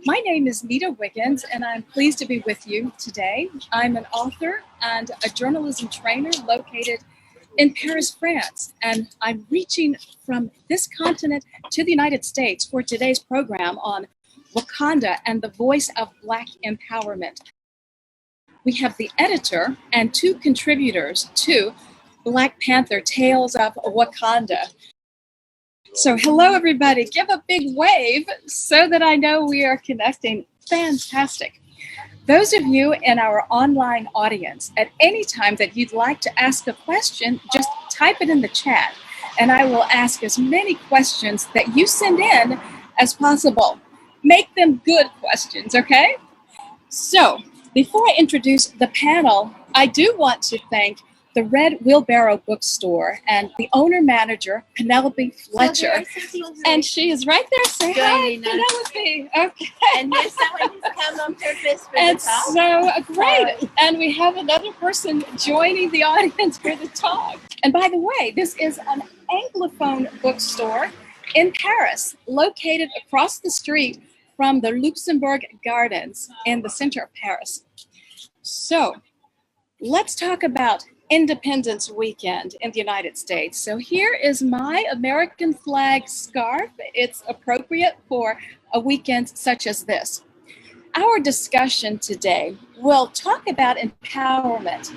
My name is Nita Wiggins, and I'm pleased to be with you today. I'm an author and a journalism trainer located in Paris, France, and I'm reaching from this continent to the United States for today's program on Wakanda and the voice of Black empowerment. We have the editor and two contributors to Black Panther, Tales of Wakanda. So hello, everybody. Give a big wave so that I know we are connecting. Fantastic. Those of you in our online audience, at any time that you'd like to ask a question, just type it in the chat, and I will ask as many questions that you send in as possible. Make them good questions, okay? So, before I introduce the panel, I do want to thank the Red Wheelbarrow Bookstore and the owner-manager, Penelope Fletcher. And she is right there. Say hi, Penelope. Okay. And there's someone who's come on purpose for and the talk. So great. And we have another person joining the audience for the talk. And by the way, this is an Anglophone bookstore in Paris, located across the street from the Luxembourg Gardens in the center of Paris. So let's talk about Independence Weekend in the United States. So here is my American flag scarf. It's appropriate for a weekend such as this. Our discussion today will talk about empowerment,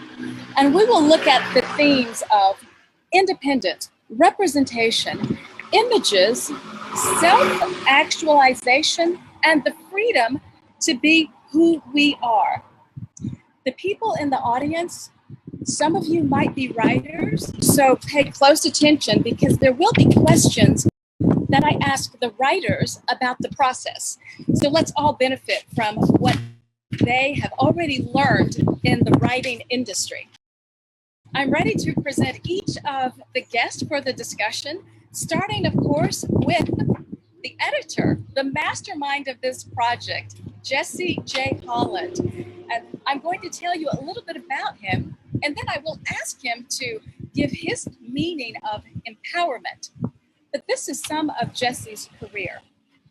and we will look at the themes of independence, representation, images, self-actualization, and the freedom to be who we are. The people in the audience, some of you might be writers, so pay close attention because there will be questions that I ask the writers about the process. So let's all benefit from what they have already learned in the writing industry. I'm ready to present each of the guests for the discussion, starting, of course, with the editor, the mastermind of this project, Jesse J. Holland. And I'm going to tell you a little bit about him, and then I will ask him to give his meaning of empowerment. But this is some of Jesse's career.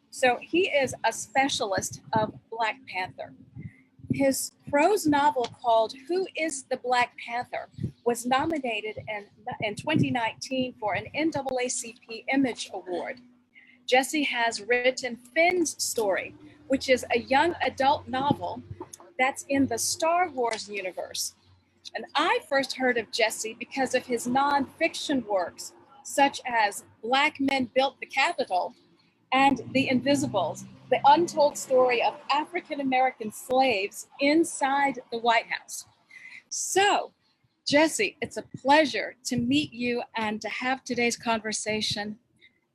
So he is a specialist of Black Panther. His prose novel called Who is the Black Panther was nominated in 2019 for an NAACP Image Award. Jesse has written Finn's Story, which is a young adult novel that's in the Star Wars universe. And I first heard of Jesse because of his nonfiction works, such as Black Men Built the Capitol and The Invisibles, the untold story of African-American slaves inside the White House. So, Jesse, it's a pleasure to meet you and to have today's conversation.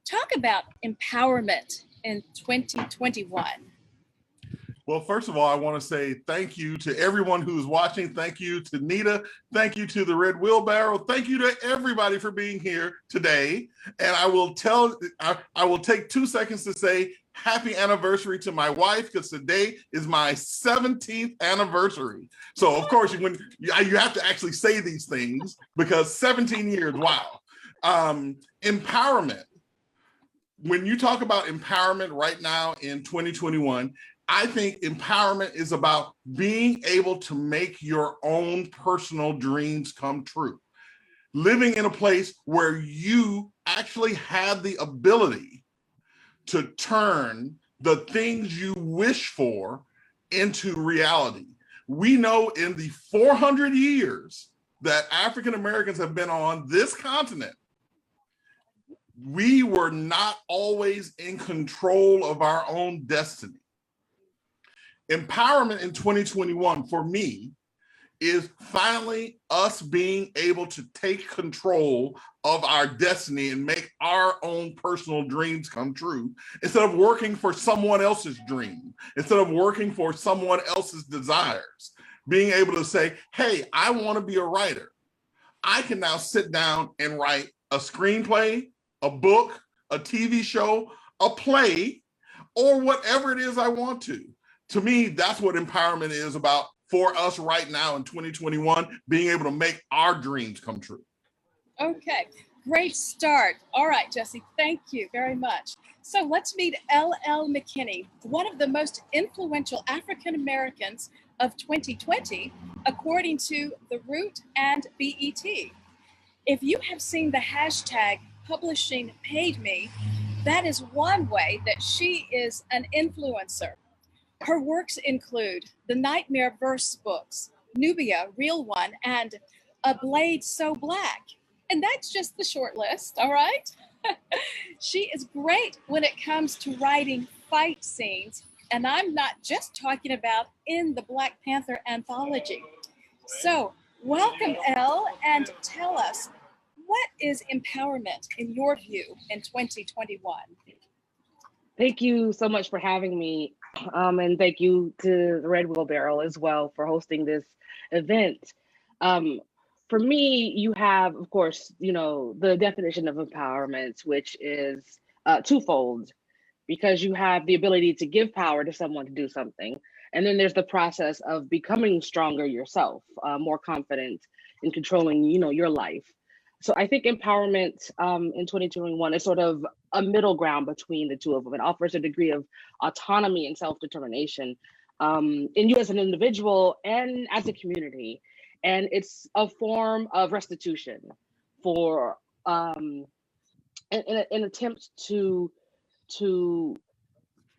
Talk about empowerment in 2021. Well, first of all, I want to say thank you to everyone who's watching. Thank you to Nita. Thank you to the Red Wheelbarrow. Thank you to everybody for being here today. And I will take 2 seconds to say happy anniversary to my wife, because today is my 17th anniversary. So of course, when you have to actually say these things, because 17 years, wow. Empowerment. When you talk about empowerment right now in 2021, I think empowerment is about being able to make your own personal dreams come true. Living in a place where you actually have the ability to turn the things you wish for into reality. We know in the 400 years that African Americans have been on this continent, we were not always in control of our own destiny. Empowerment in 2021 for me is finally us being able to take control of our destiny and make our own personal dreams come true, instead of working for someone else's dream, instead of working for someone else's desires. Being able to say, hey, I want to be a writer. I can now sit down and write a screenplay, a book, a TV show, a play, or whatever it is I want to. To me, that's what empowerment is about for us right now in 2021, being able to make our dreams come true. Okay, Great start. All right, Jesse, thank you very much. So let's meet L.L. McKinney, one of the most influential African Americans of 2020, according to The Root and BET. If you have seen the hashtag publishing paid me, that is one way that she is an influencer. Her works include the Nightmare Verse books, Nubia, Real One, and A Blade So Black. And that's just the short list, all right? She is great when it comes to writing fight scenes, and I'm not just talking about in the Black Panther anthology. So, welcome, Elle, and tell us, what is empowerment in your view in 2021? Thank you so much for having me. And thank you to the Red Wheelbarrow as well for hosting this event. For me, you have, of course, the definition of empowerment, which is twofold, because you have the ability to give power to someone to do something. And then there's the process of becoming stronger yourself, more confident in controlling, your life. So I think empowerment in 2021 is sort of a middle ground between the two of them. It offers a degree of autonomy and self-determination in you as an individual and as a community. And it's a form of restitution for an attempt to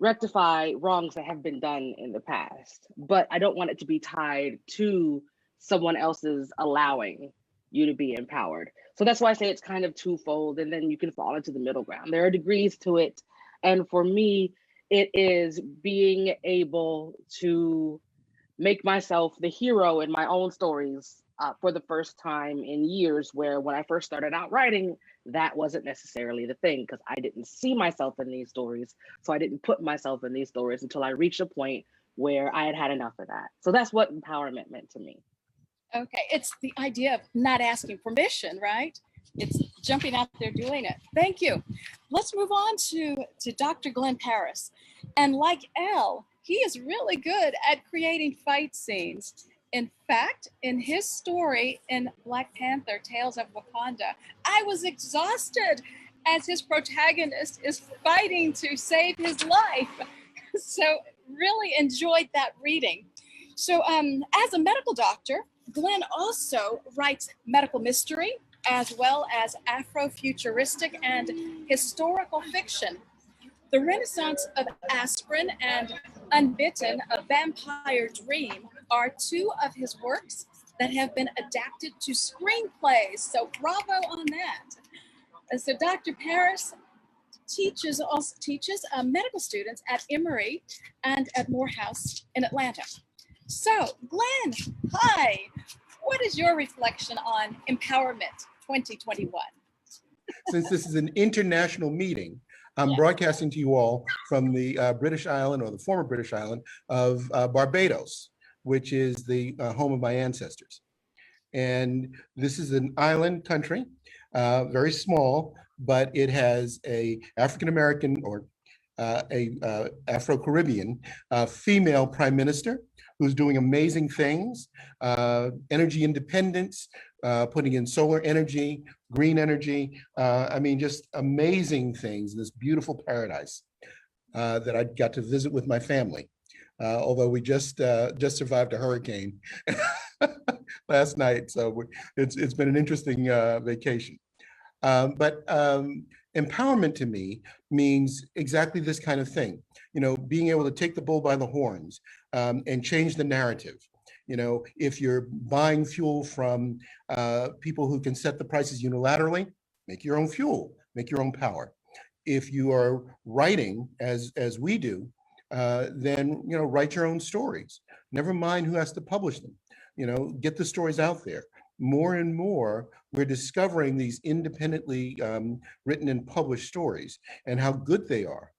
rectify wrongs that have been done in the past. But I don't want it to be tied to someone else's allowing you to be empowered. So that's why I say it's kind of twofold, and then you can fall into the middle ground. There are degrees to it. And for me, it is being able to make myself the hero in my own stories for the first time in years, where when I first started out writing, that wasn't necessarily the thing, because I didn't see myself in these stories. So I didn't put myself in these stories until I reached a point where I had had enough of that. So that's what empowerment meant to me. Okay, it's the idea of not asking permission, right? It's jumping out there doing it. Thank you. Let's move on to Dr. Glenn Parris. And like Elle, he is really good at creating fight scenes. In fact, in his story in Black Panther, Tales of Wakanda, I was exhausted as his protagonist is fighting to save his life. So really enjoyed that reading. So as a medical doctor, Glenn also writes medical mystery, as well as Afrofuturistic and historical fiction. The Renaissance of Aspirin and Unbitten, A Vampire Dream are two of his works that have been adapted to screenplays. So bravo on that. And so Dr. Parris also teaches medical students at Emory and at Morehouse in Atlanta. So Glenn, hi. What is your reflection on Empowerment 2021? Since this is an international meeting, I'm broadcasting to you all from the British island, or the former British island of Barbados, which is the home of my ancestors. And this is an island country, very small, but it has a African-American or a Afro-Caribbean female prime minister who's doing amazing things, energy independence, putting in solar energy, green energy. I mean, just amazing things, this beautiful paradise that I got to visit with my family. Although we just survived a hurricane last night. So it's been an interesting vacation. But empowerment to me means exactly this kind of thing. Being able to take the bull by the horns and change the narrative. If you're buying fuel from people who can set the prices unilaterally, make your own fuel, make your own power. If you are writing, as we do, then write your own stories. Never mind who has to publish them. Get the stories out there. More and more, we're discovering these independently written and published stories and how good they are.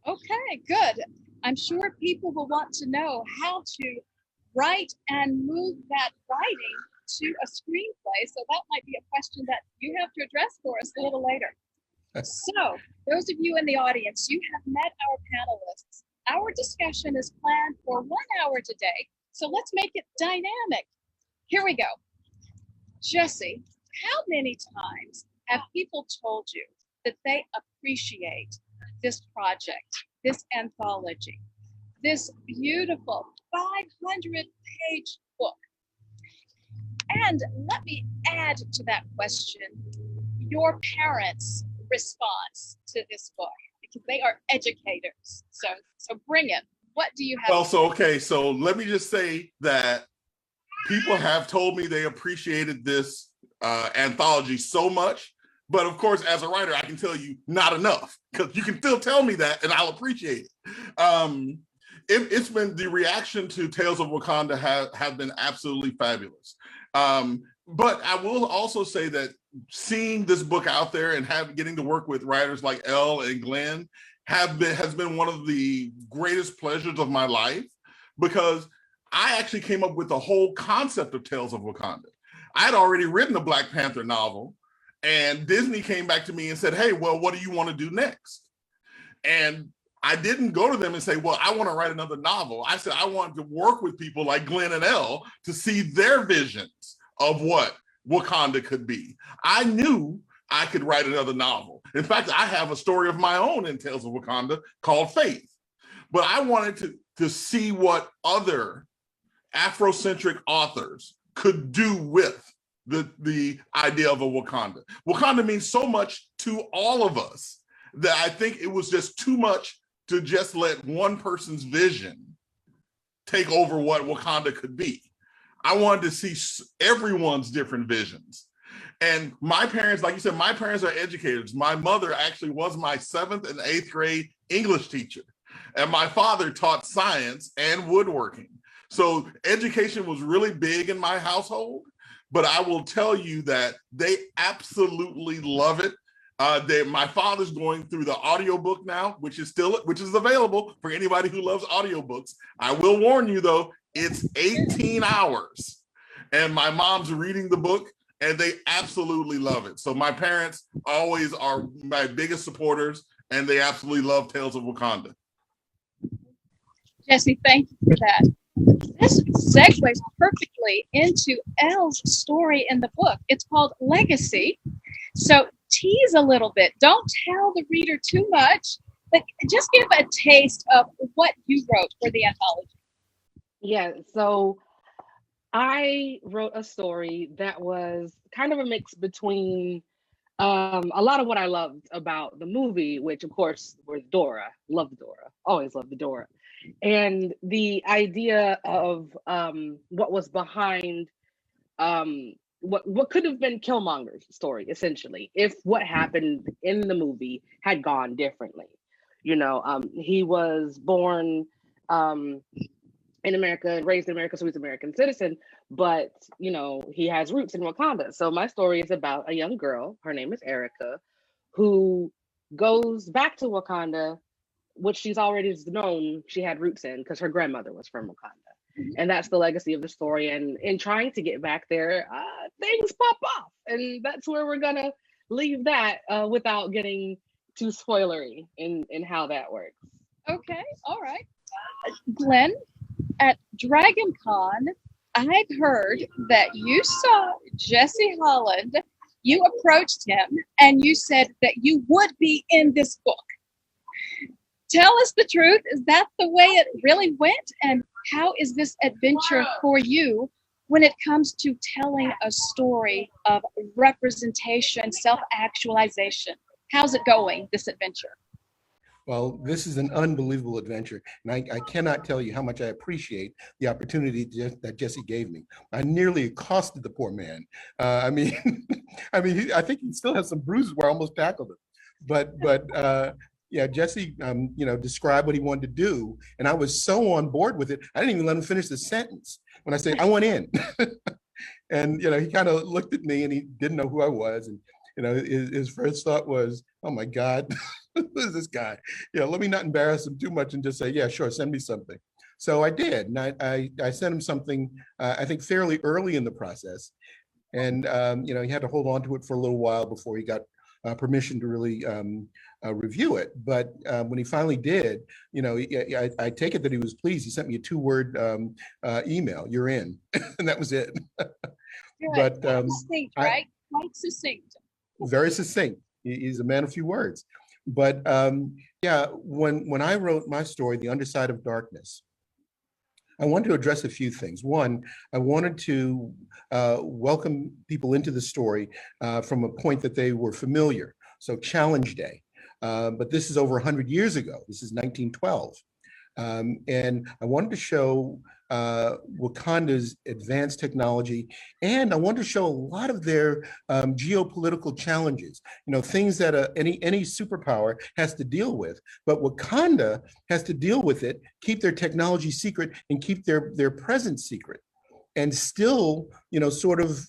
Okay, good. I'm sure people will want to know how to write and move that writing to a screenplay. So that might be a question that you have to address for us a little later. So those of you in the audience, you have met our panelists. Our discussion is planned for 1 hour today. So let's make it dynamic. Here we go. Jesse, How many times have people told you that they appreciate this project, this anthology, this beautiful 500-page book? And let me add to that question your parents' response to this book, because they are educators. So bring it. What do you have? Well, so let me just say that people have told me they appreciated this anthology so much, but of course, as a writer, I can tell you not enough, because you can still tell me that and I'll appreciate it. It's been, the reaction to Tales of Wakanda have been absolutely fabulous. But I will also say that seeing this book out there and getting to work with writers like Elle and Glenn has been one of the greatest pleasures of my life, because I actually came up with the whole concept of Tales of Wakanda. I had already written a Black Panther novel, and Disney came back to me and said, hey, well, what do you want to do next? And I didn't go to them and say, well, I want to write another novel. I said, I want to work with people like Glenn and Elle to see their visions of what Wakanda could be. I knew I could write another novel. In fact, I have a story of my own in Tales of Wakanda called Faith. But I wanted to see what other Afrocentric authors could do with the idea of a Wakanda. Wakanda means so much to all of us that I think it was just too much to just let one person's vision take over what Wakanda could be. I wanted to see everyone's different visions. And my parents, like you said, my parents are educators. My mother actually was my 7th and 8th grade English teacher. And my father taught science and woodworking. So education was really big in my household. But I will tell you that they absolutely love it. My father's going through the audiobook now, which is available for anybody who loves audiobooks. I will warn you though, it's 18 hours. And my mom's reading the book and they absolutely love it. So my parents always are my biggest supporters and they absolutely love Tales of Wakanda. Jesse, thank you for that. This segues perfectly into Elle's story in the book. It's called Legacy. So tease a little bit. Don't tell the reader too much, but just give a taste of what you wrote for the anthology. Yeah, so I wrote a story that was kind of a mix between a lot of what I loved about the movie, which of course was Dora. Loved Dora. Always loved Dora. And the idea of what was behind what could have been Killmonger's story, essentially, if what happened in the movie had gone differently. You know, he was born in America and raised in America, so he's an American citizen, but, you know, he has roots in Wakanda. So my story is about a young girl, her name is Erica, who goes back to Wakanda, which she's already known she had roots in because her grandmother was from Wakanda. And that's the legacy of the story. And in trying to get back there, things pop off. And that's where we're going to leave that without getting too spoilery in how that works. Okay, all right. Glenn, at Dragon Con, I've heard that you saw Jesse Holland, you approached him, and you said that you would be in this book. Tell us the truth. Is that the way it really went? And how is this adventure for you when it comes to telling a story of representation, self-actualization? How's it going, this adventure? Well, this is an unbelievable adventure, and I cannot tell you how much I appreciate the opportunity that Jesse gave me. I nearly accosted the poor man. I think he still has some bruises where I almost tackled him. But yeah, Jesse, described what he wanted to do, and I was so on board with it. I didn't even let him finish the sentence when I said I went in, and he kind of looked at me and he didn't know who I was, and his first thought was, oh my God, who is this guy? Let me not embarrass him too much and just say, yeah, sure, send me something. So I did, and I sent him something, I think fairly early in the process. And, he had to hold on to it for a little while before he got permission to really review it. But when he finally did, I take it that he was pleased. He sent me a 2-word email, you're in, and that was it. But distinct, right? quite succinct. Very succinct. He's a man of few words. But yeah, when I wrote my story, The Underside of Darkness, I wanted to address a few things. One, I wanted to welcome people into the story from a point that they were familiar. So Challenge Day. But this is over 100 years ago. This is 1912. And I wanted to show Wakanda's advanced technology, and I wanted to show a lot of their geopolitical challenges, things that any superpower has to deal with, but Wakanda has to deal with it, keep their technology secret, and keep their presence secret, and still, sort of,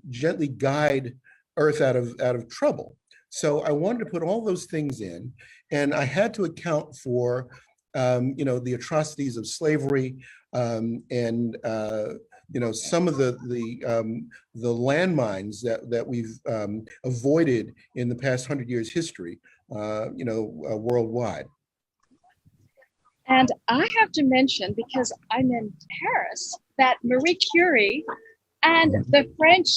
gently guide Earth out of trouble. So I wanted to put all those things in, and I had to account for, the atrocities of slavery, and some of the landmines that we've avoided in the past 100 years history, worldwide. And I have to mention, because I'm in Paris, that Marie Curie and the French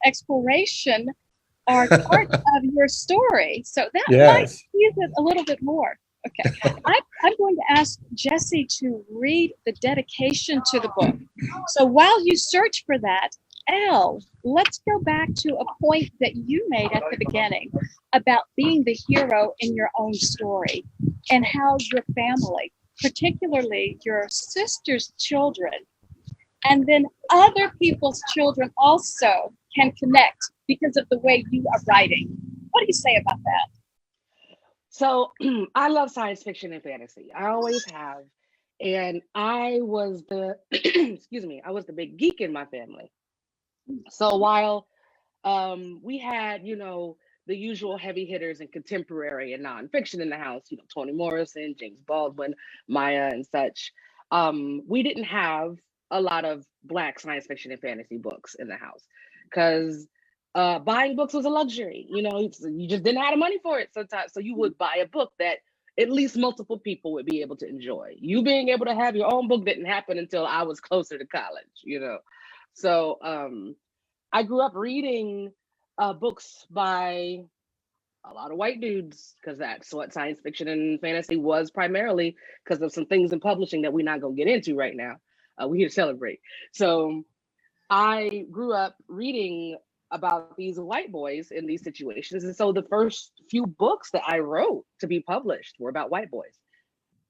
exploration are part of your story. So that might use it a little bit more. Okay. I'm going to ask Jesse to read the dedication to the book. So while you search for that, Elle, let's go back to a point that you made at the beginning about being the hero in your own story, and how your family, particularly your sister's children, and then other people's children also can connect because of the way you are writing. What do you say about that? So I love science fiction and fantasy. I always have. And I was the, I was the big geek in my family. So while we had, the usual heavy hitters in contemporary and nonfiction in the house, Toni Morrison, James Baldwin, Maya and such, we didn't have a lot of Black science fiction and fantasy books in the house, because buying books was a luxury. You just didn't have the money for it sometimes. So you would buy a book that at least multiple people would be able to enjoy. You being able to have your own book didn't happen until I was closer to college, So I grew up reading books by a lot of white dudes, because that's what science fiction and fantasy was primarily, because of some things in publishing that we're not going to get into right now. We're here to celebrate. So I grew up reading about these white boys in these situations. And so the first few books that I wrote to be published were about white boys,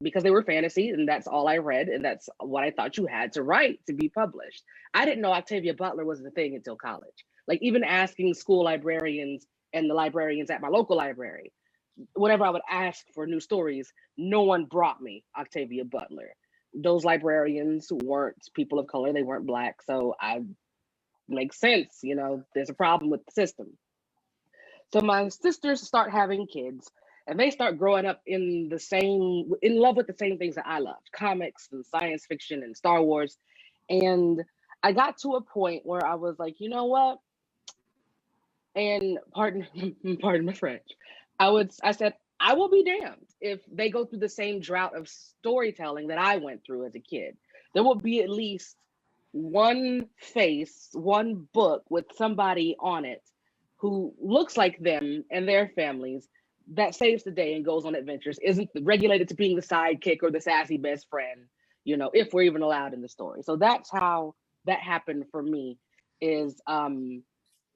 because they were fantasy, and that's all I read, and that's what I thought you had to write to be published. I didn't know Octavia Butler was a thing until college. Like, even asking school librarians and the librarians at my local library, whenever I would ask for new stories, no one brought me Octavia Butler. Those librarians weren't people of color, they weren't Black, so makes sense, there's a problem with the system. So my sisters start having kids, and they start growing up in love with the same things that I loved, comics and science fiction and Star Wars. And I got to a point where I was like, you know what? And pardon my French. I said, I will be damned if they go through the same drought of storytelling that I went through as a kid. There will be at least one book with somebody on it who looks like them and their families, that saves the day and goes on adventures, isn't regulated to being the sidekick or the sassy best friend, if we're even allowed in the story. So that's how that happened for me. Is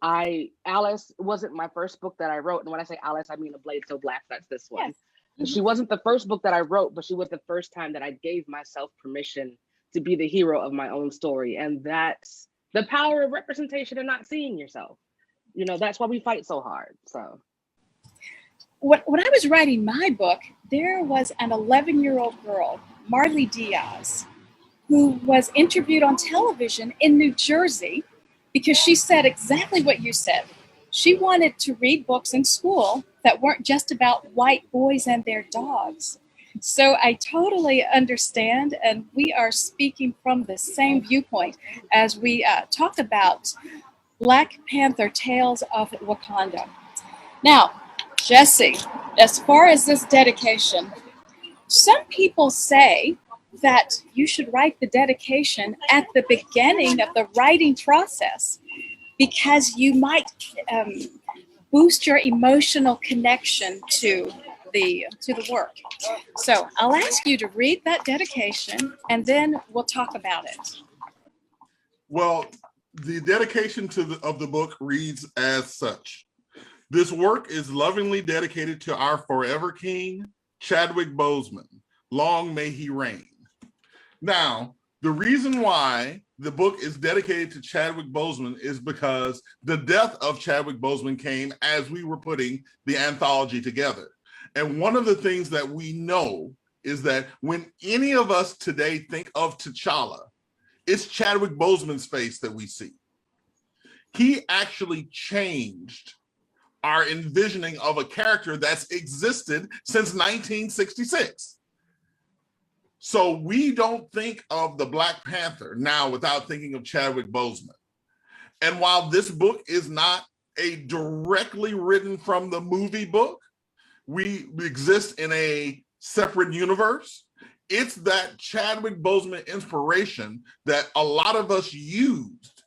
Alice wasn't my first book that I wrote. And when I say Alice, I mean A Blade So Black, that's this one. Yes. She wasn't the first book that I wrote, but she was the first time that I gave myself permission to be the hero of my own story. And that's the power of representation and not seeing yourself. That's why we fight so hard. So when I was writing my book, there was an 11-year-old girl, Marley Diaz, who was interviewed on television in New Jersey because she said exactly what you said. She wanted to read books in school that weren't just about white boys and their dogs. So I totally understand, and we are speaking from the same viewpoint as we talk about Black Panther Tales of Wakanda. Now, Jesse, as far as this dedication, some people say that you should write the dedication at the beginning of the writing process, because you might boost your emotional connection to the work. So I'll ask you to read that dedication, and then we'll talk about it. Well, the dedication of the book reads as such. This work is lovingly dedicated to our forever king, Chadwick Boseman. Long may he reign. Now, the reason why the book is dedicated to Chadwick Boseman is because the death of Chadwick Boseman came as we were putting the anthology together. And one of the things that we know is that when any of us today think of T'Challa, it's Chadwick Boseman's face that we see. He actually changed our envisioning of a character that's existed since 1966. So we don't think of the Black Panther now without thinking of Chadwick Boseman. And while this book is not a directly written from the movie book, we exist in a separate universe. It's that Chadwick Boseman inspiration that a lot of us used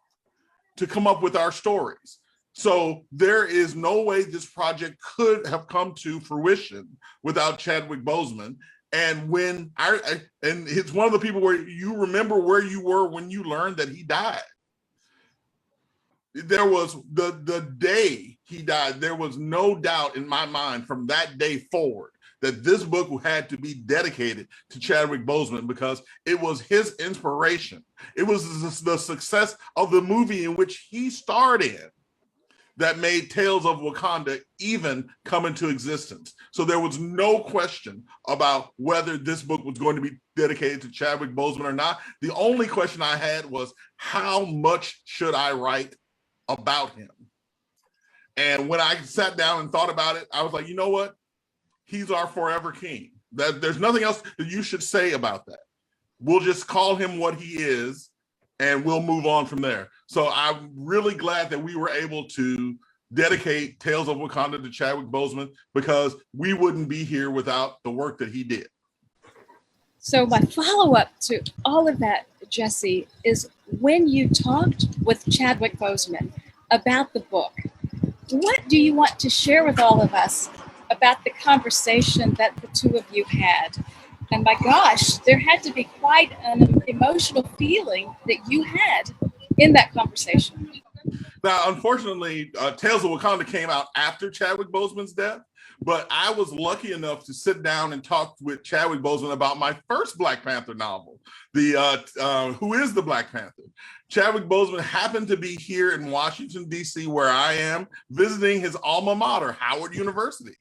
to come up with our stories. So there is no way this project could have come to fruition without Chadwick Boseman. And when and it's one of the people where you remember where you were when you learned that he died. There was the day he died, there was no doubt in my mind from that day forward that this book had to be dedicated to Chadwick Boseman because it was his inspiration. It was the success of the movie in which he starred in that made Tales of Wakanda even come into existence. So there was no question about whether this book was going to be dedicated to Chadwick Boseman or not. The only question I had was, how much should I write about him? And when I sat down and thought about it, I was like, you know what? He's our forever king. There's nothing else that you should say about that. We'll just call him what he is, and we'll move on from there. So I'm really glad that we were able to dedicate Tales of Wakanda to Chadwick Boseman, because we wouldn't be here without the work that he did. So my follow-up to all of that, Jesse, is when you talked with Chadwick Boseman about the book, what do you want to share with all of us about the conversation that the two of you had? And my gosh, there had to be quite an emotional feeling that you had in that conversation. Now, unfortunately, Tales of Wakanda came out after Chadwick Boseman's death, but I was lucky enough to sit down and talk with Chadwick Boseman about my first Black Panther novel, Who is the Black Panther? Chadwick Boseman happened to be here in Washington, D.C., where I am, visiting his alma mater, Howard University.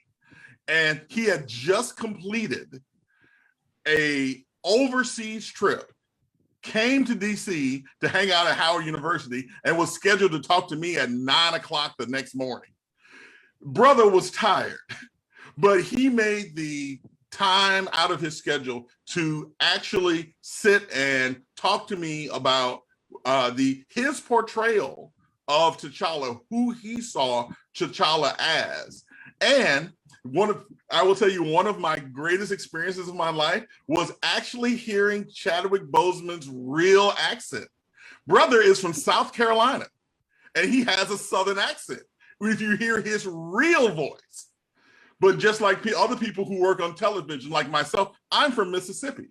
And he had just completed a overseas trip, came to DC to hang out at Howard University, and was scheduled to talk to me at 9 o'clock the next morning. Brother was tired, but he made the time out of his schedule to actually sit and talk to me about his portrayal of T'Challa, who he saw T'Challa as. And I will tell you, one of my greatest experiences of my life was actually hearing Chadwick Boseman's real accent. Brother is from South Carolina, and he has a Southern accent. If you hear his real voice, but just like other people who work on television, like myself, I'm from Mississippi.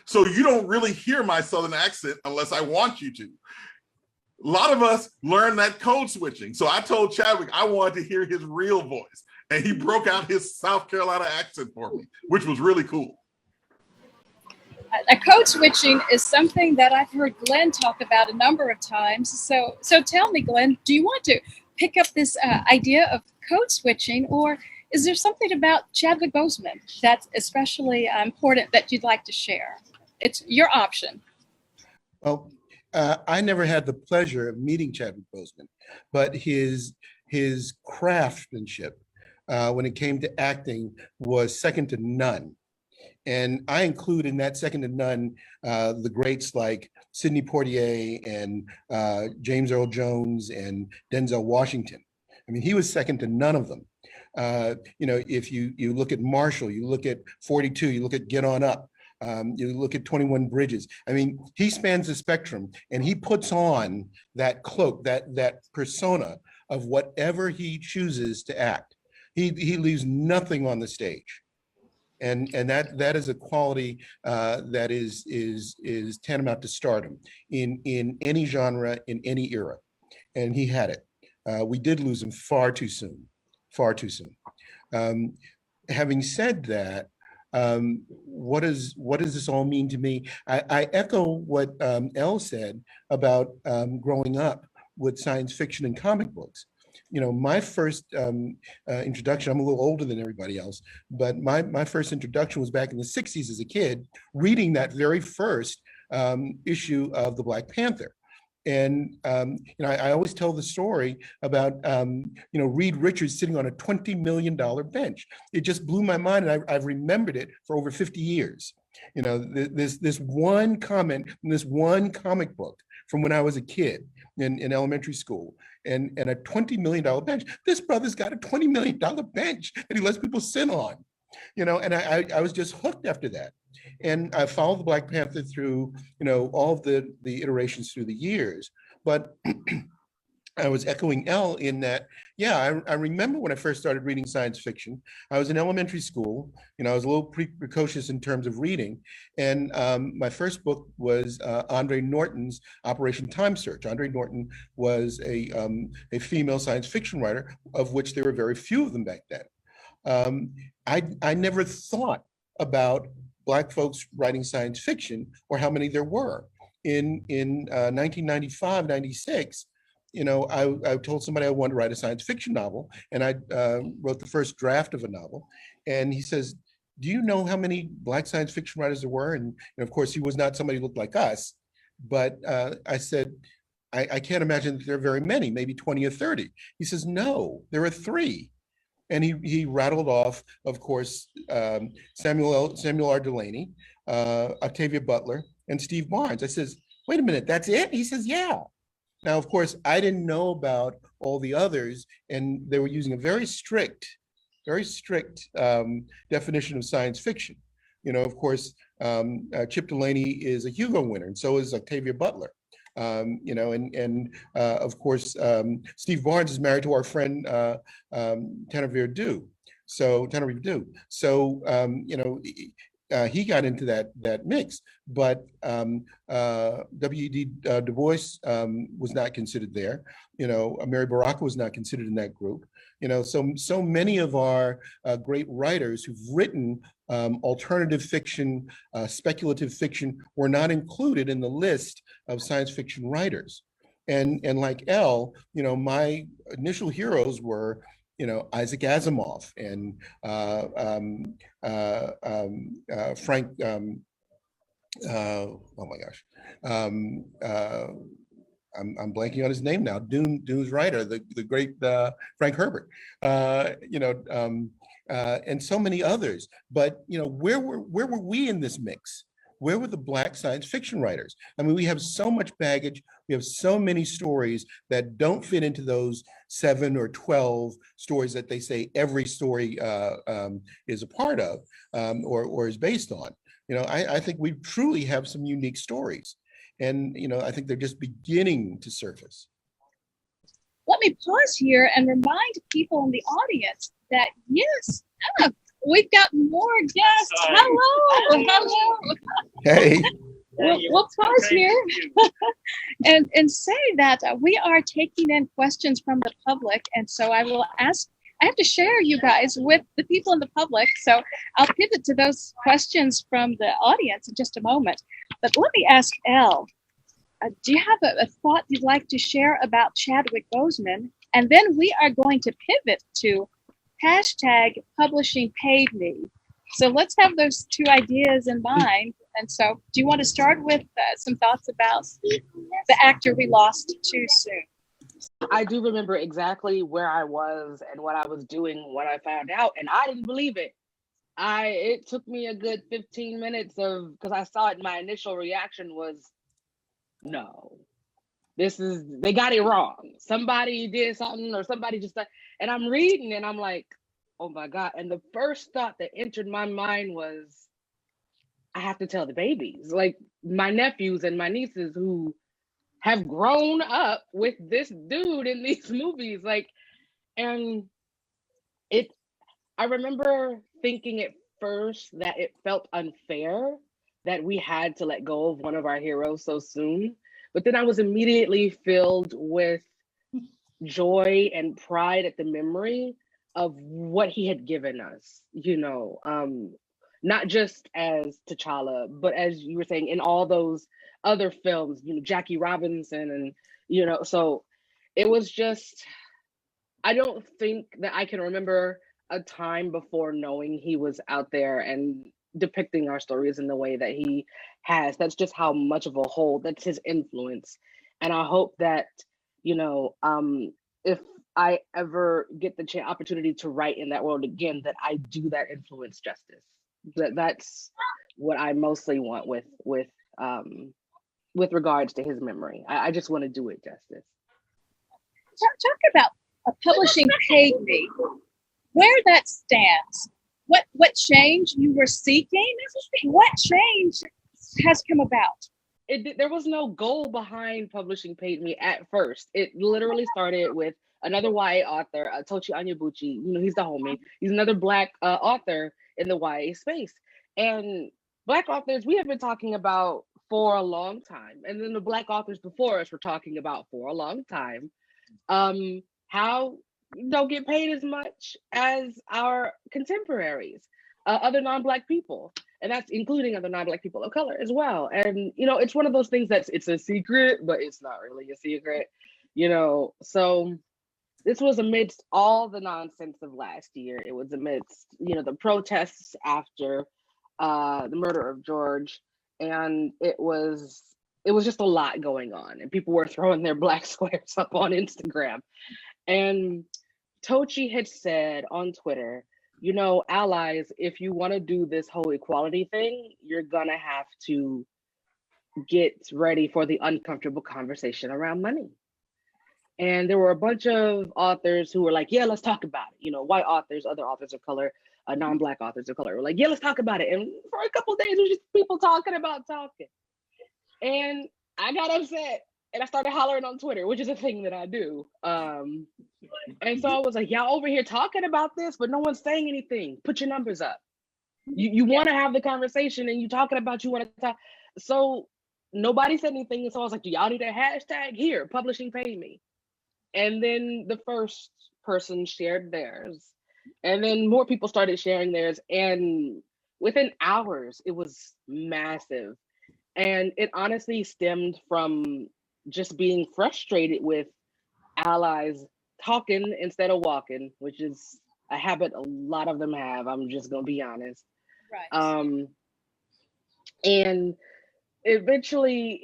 So you don't really hear my Southern accent unless I want you to. A lot of us learn that code switching. So I told Chadwick I wanted to hear his real voice, and he broke out his South Carolina accent for me, which was really cool. Code switching is something that I've heard Glenn talk about a number of times. So tell me, Glenn, do you want to pick up this idea of code switching, or is there something about Chadwick Boseman that's especially important that you'd like to share? It's your option. Well, I never had the pleasure of meeting Chadwick Boseman, but his craftsmanship when it came to acting was second to none. And I include in that second to none the greats like Sidney Poitier and James Earl Jones and Denzel Washington. I mean, he was second to none of them. If you look at Marshall, you look at 42, you look at Get On Up, You look at 21 Bridges. I mean, he spans the spectrum, and he puts on that cloak, that persona of whatever he chooses to act. He leaves nothing on the stage. And that is a quality that is tantamount to stardom in any genre, in any era. And he had it. We did lose him far too soon, far too soon. Having said that, what does this all mean to me? I echo what Elle said about growing up with science fiction and comic books. You know, my first introduction, I'm a little older than everybody else, but my first introduction was back in the 60s as a kid, reading that very first issue of the Black Panther. And, you know, I always tell the story about, you know, Reed Richards sitting on a $20 million bench. It just blew my mind, and I've remembered it for over 50 years. You know, this one comment in this one comic book from when I was a kid in elementary school, and a $20 million bench. This brother's got a $20 million bench that he lets people sit on, you know, and I was just hooked after that. And I followed the Black Panther through, you know, all of the iterations through the years. But I was echoing Elle in that, yeah, I remember when I first started reading science fiction. I was in elementary school, you know, I was a little precocious in terms of reading. And my first book was Andre Norton's Operation Time Search. Andre Norton was a female science fiction writer, of which there were very few of them back then. I never thought about Black folks writing science fiction or how many there were. In 1995, 96, you know, I told somebody I wanted to write a science fiction novel, and I wrote the first draft of a novel. And he says, do you know how many Black science fiction writers there were? And of course, he was not somebody who looked like us, but I said, I can't imagine that there are very many, maybe 20 or 30. He says, no, there are 3. And he rattled off, of course, Samuel R. Delany, Octavia Butler, and Steve Barnes. I says, wait a minute, that's it? He says, yeah. Now, of course, I didn't know about all the others, and they were using a very strict definition of science fiction. You know, of course, Chip Delany is a Hugo winner, and so is Octavia Butler. You know, and of course, Steve Barnes is married to our friend Tanavir Dew. So you know, he got into that mix, but W.E.B. Du Bois was not considered there. You know, Mary Baraka was not considered in that group. You know, so many of our great writers who've written alternative fiction, speculative fiction, were not included in the list of science fiction writers. And like Elle, you know, my initial heroes were, you know, Isaac Asimov and Frank. Oh my gosh, I'm blanking on his name now. Dune's writer, the great Frank Herbert. You know, and so many others. But you know, where were we in this mix? Where were the Black science fiction writers? I mean, we have so much baggage. We have so many stories that don't fit into those 7 or 12 stories that they say every story is a part of or is based on. You know, I think we truly have some unique stories. And, you know, I think they're just beginning to surface. Let me pause here and remind people in the audience that, yes, we've got more guests. Hello. Hey. We'll pause here and say that we are taking in questions from the public. And so I have to share you guys with the people in the public. So I'll pivot to those questions from the audience in just a moment. But let me ask Elle, do you have a thought you'd like to share about Chadwick Boseman? And then we are going to pivot to #publishing paid me. So let's have those 2 ideas in mind. And so do you want to start with some thoughts about the actor we lost too soon? I do remember exactly where I was and what I was doing when I found out, and I didn't believe it. It took me a good 15 minutes because I saw it. My initial reaction was, no, they got it wrong. Somebody did something, or somebody just, and I'm reading and I'm like, oh my God. And the first thought that entered my mind was, I have to tell the babies, like my nephews and my nieces who have grown up with this dude in these movies, like, and it, I remember thinking at first that it felt unfair that we had to let go of one of our heroes so soon. But then I was immediately filled with joy and pride at the memory of what he had given us, not just as T'Challa, but as you were saying, in all those other films, Jackie Robinson, and, so it was just, I don't think that I can remember a time before knowing he was out there and depicting our stories in the way that he has. That's just how much of a hold, that's his influence. And I hope that, if I ever get the opportunity to write in that world again, that I do that influence justice. That's what I mostly want with regards to his memory. I just want to do it justice. Talk about publishing paid me. Where that stands, what change you were seeking, what change has come about? There was no goal behind publishing paid me at first. It literally started with another YA author, Tochi Onyebuchi. He's the homie. He's another Black author in the YA space. And Black authors, we have been talking about for a long time. And then the Black authors before us were talking about for a long time. How don't get paid as much as our contemporaries, other non-Black people. And that's including other non-Black people of color as well. And, it's one of those things it's a secret, but it's not really a secret, So this was amidst all the nonsense of last year. It was amidst, the protests after the murder of George. And it was just a lot going on. And people were throwing their Black squares up on Instagram. And Tochi had said on Twitter, allies, if you want to do this whole equality thing, you're going to have to get ready for the uncomfortable conversation around money. And there were a bunch of authors who were like, yeah, let's talk about it. White authors, other authors of color, non-Black authors of color were like, yeah, let's talk about it. And for a couple of days, it was just people talking about talking. And I got upset. And I started hollering on Twitter, which is a thing that I do. And so I was like, y'all over here talking about this, but no one's saying anything. Put your numbers up. You want to have the conversation and you talking about you want to talk. So nobody said anything. And so I was like, do y'all need a hashtag? Here, publishing pay me. And then the first person shared theirs. And then more people started sharing theirs. And within hours, it was massive. And it honestly stemmed from just being frustrated with allies talking instead of walking, which is a habit a lot of them have. I'm just gonna be honest. Right. And eventually,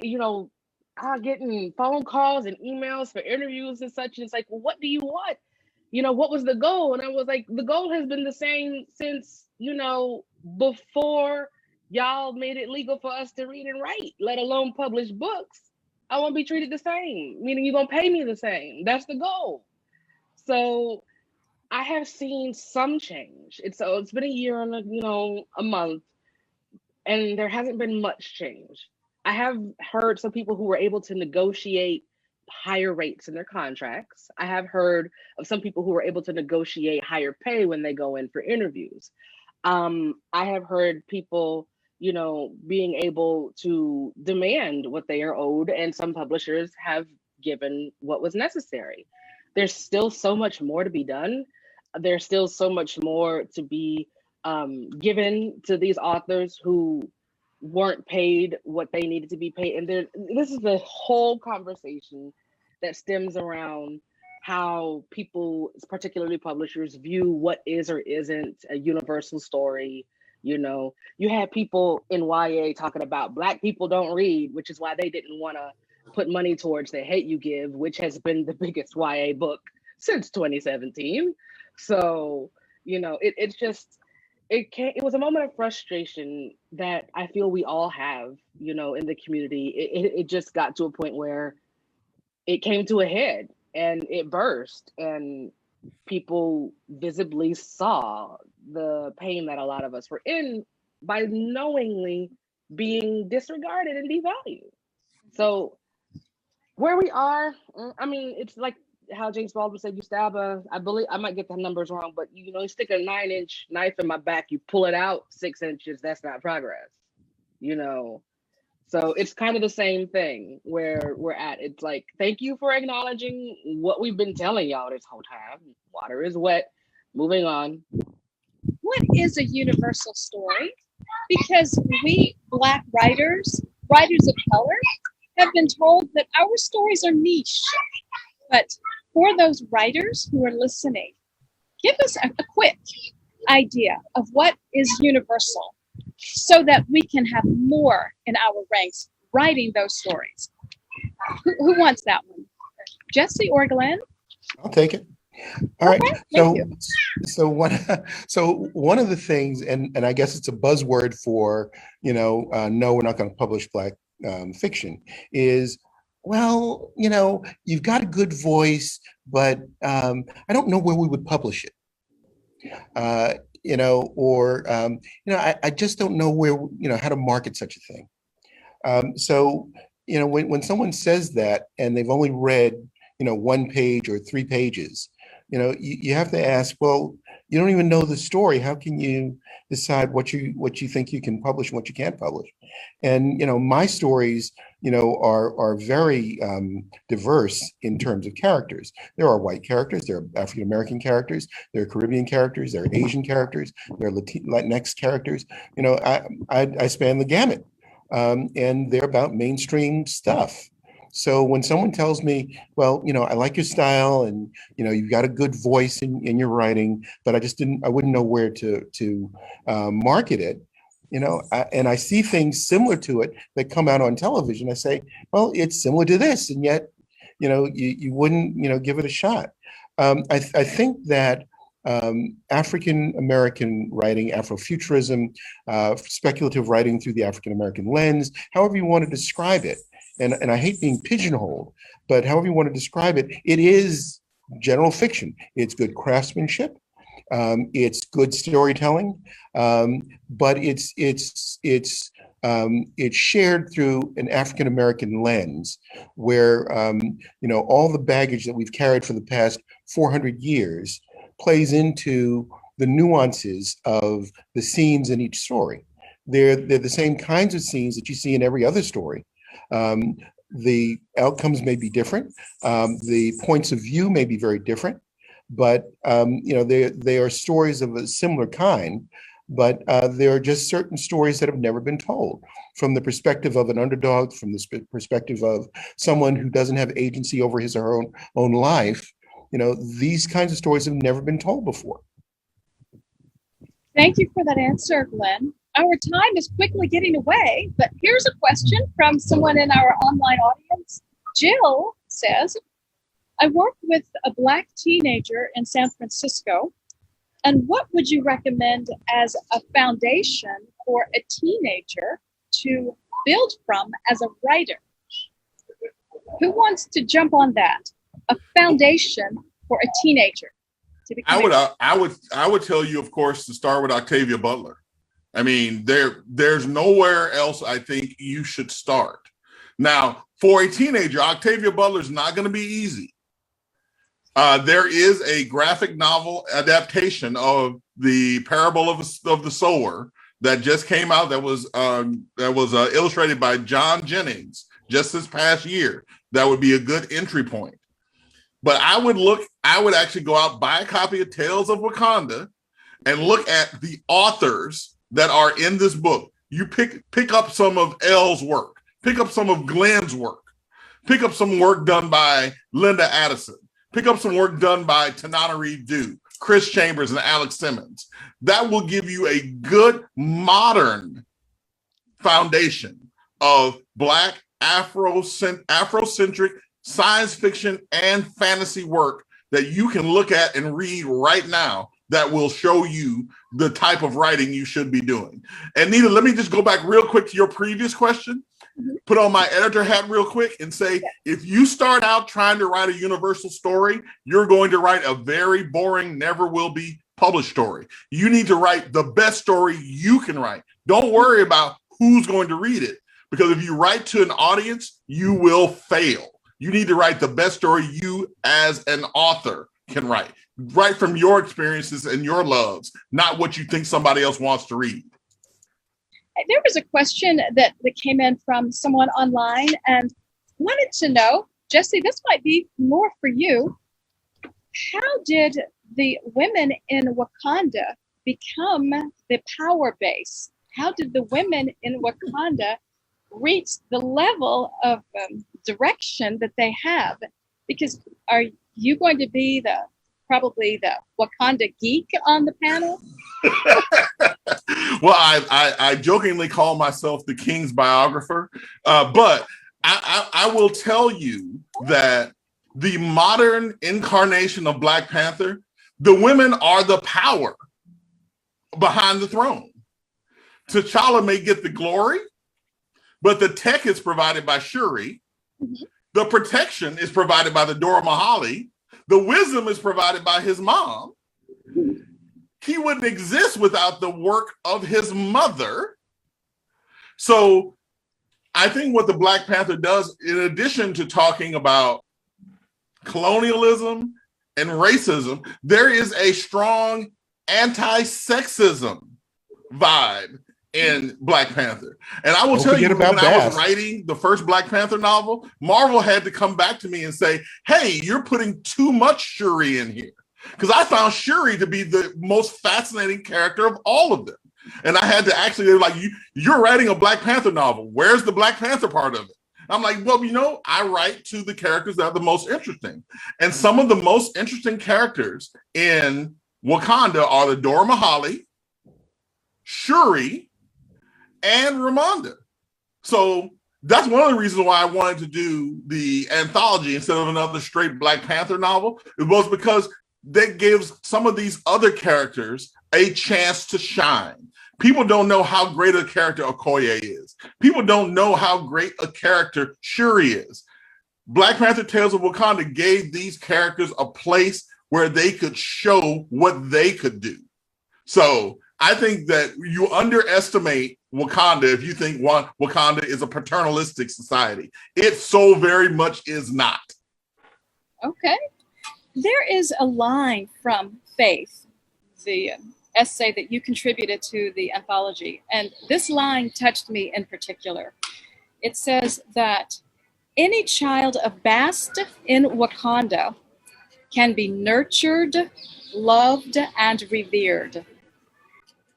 getting phone calls and emails for interviews and such. And it's like, well, what do you want? What was the goal? And I was like, the goal has been the same since, before y'all made it legal for us to read and write, let alone publish books. I want to be treated the same, meaning you're going to pay me the same. That's the goal. So I have seen some change. It's been a year and a month, and there hasn't been much change. I have heard some people who were able to negotiate higher rates in their contracts. I have heard of some people who were able to negotiate higher pay when they go in for interviews. I have heard people being able to demand what they are owed, and some publishers have given what was necessary. There's still so much more to be done. There's still so much more to be given to these authors who weren't paid what they needed to be paid. And this is the whole conversation that stems around how people, particularly publishers, view what is or isn't a universal story. You had people in YA talking about Black people don't read, which is why they didn't want to put money towards The Hate U Give, which has been the biggest YA book since 2017. So, it was a moment of frustration that I feel we all have, in the community. It just got to a point where it came to a head and it burst, and people visibly saw the pain that a lot of us were in by knowingly being disregarded and devalued. So where we are, I mean, it's like how James Baldwin said, you stab I believe, I might get the numbers wrong, but you stick a 9-inch knife in my back, you pull it out 6 inches, that's not progress, So it's kind of the same thing where we're at. It's like, thank you for acknowledging what we've been telling y'all this whole time. Water is wet, moving on. What is a universal story? Because we Black writers of color, have been told that our stories are niche. But for those writers who are listening, give us a quick idea of what is universal so that we can have more in our ranks writing those stories. Who wants that one? Jesse or Glenn? I'll take it. All right. So one of the things, and I guess it's a buzzword for, no, we're not going to publish Black fiction, is, well, you've got a good voice, but I don't know where we would publish it. I just don't know where, how to market such a thing. When someone says that and they've only read, 1 page or 3 pages, you have to ask, well, you don't even know the story. How can you decide what you think you can publish and what you can't publish? And, my stories, are very diverse in terms of characters. There are white characters, there are African-American characters, there are Caribbean characters, there are Asian characters, there are Latinx characters. I span the gamut, and they're about mainstream stuff. So when someone tells me, well, I like your style and, you've got a good voice in your writing, but I wouldn't know where to market it, and I see things similar to it that come out on television. I say, well, it's similar to this, and yet, you wouldn't, give it a shot. I think that African-American writing, Afrofuturism, speculative writing through the African-American lens, however you want to describe it, and I hate being pigeonholed, but however you want to describe it, it is general fiction. It's good craftsmanship. It's good storytelling, but it's shared through an African-American lens where, all the baggage that we've carried for the past 400 years plays into the nuances of the scenes in each story. They're the same kinds of scenes that you see in every other story. The outcomes may be different. The points of view may be very different, but they are stories of a similar kind. But there are just certain stories that have never been told from the perspective of an underdog, from the perspective of someone who doesn't have agency over his or her own life. These kinds of stories have never been told before. Thank you for that answer, Glenn. Our time is quickly getting away, but here's a question from someone in our online audience. Jill says, I work with a Black teenager in San Francisco, and what would you recommend as a foundation for a teenager to build from as a writer? Who wants to jump on that? A foundation for a teenager to become I would tell you, of course, to start with Octavia Butler. I mean, there's nowhere else I think you should start. Now, for a teenager, Octavia Butler is not going to be easy. There is a graphic novel adaptation of the Parable of the Sower that just came out. That was illustrated by John Jennings just this past year. That would be a good entry point. But I would actually go out, buy a copy of Tales of Wakanda, and look at the authors that are in this book. You pick up some of Elle's work, pick up some of Glenn's work, pick up some work done by Linda Addison, pick up some work done by Tanana Reed-Dew, Chris Chambers, and Alex Simmons. That will give you a good modern foundation of Black Afrocentric science fiction and fantasy work that you can look at and read right now that will show you the type of writing you should be doing. And Nita, let me just go back real quick to your previous question, put on my editor hat real quick and say, if you start out trying to write a universal story, you're going to write a very boring, never will be published story. You need to write the best story you can write. Don't worry about who's going to read it. Because if you write to an audience, you will fail. You need to write the best story you as an author can write. Write from your experiences and your loves, not what you think somebody else wants to read. There was a question that came in from someone online and wanted to know, Jesse, this might be more for you. How did the women in Wakanda become the power base? How did the women in Wakanda reach the level of direction that they have? Because are you going to be probably the Wakanda geek on the panel? Well, I jokingly call myself the king's biographer, but I will tell you that the modern incarnation of Black Panther, the women are the power behind the throne. T'Challa may get the glory, but the tech is provided by Shuri. Mm-hmm. The protection is provided by the Dora Mahali. The wisdom is provided by his mom. He wouldn't exist without the work of his mother. So I think what the Black Panther does, in addition to talking about colonialism and racism, there is a strong anti-sexism vibe in Black Panther. And I will tell you, when I was writing the first Black Panther novel, Marvel had to come back to me and say, hey, you're putting too much Shuri in here. Because I found Shuri to be the most fascinating character of all of them. And I had to actually, they're like, you're writing a Black Panther novel. Where's the Black Panther part of it? I'm like, well, I write to the characters that are the most interesting. And some of the most interesting characters in Wakanda are the Dora Mahali, Shuri, and Ramonda. So that's one of the reasons why I wanted to do the anthology instead of another straight Black Panther novel. It was because that gives some of these other characters a chance to shine. People don't know how great a character Okoye is. People don't know how great a character Shuri is. Black Panther Tales of Wakanda gave these characters a place where they could show what they could do. So I think that you underestimate Wakanda if you think Wakanda is a paternalistic society. It so very much is not. Okay. There is a line from Faith, the essay that you contributed to the anthology, and this line touched me in particular. It says that any child of Bast in Wakanda can be nurtured, loved, and revered.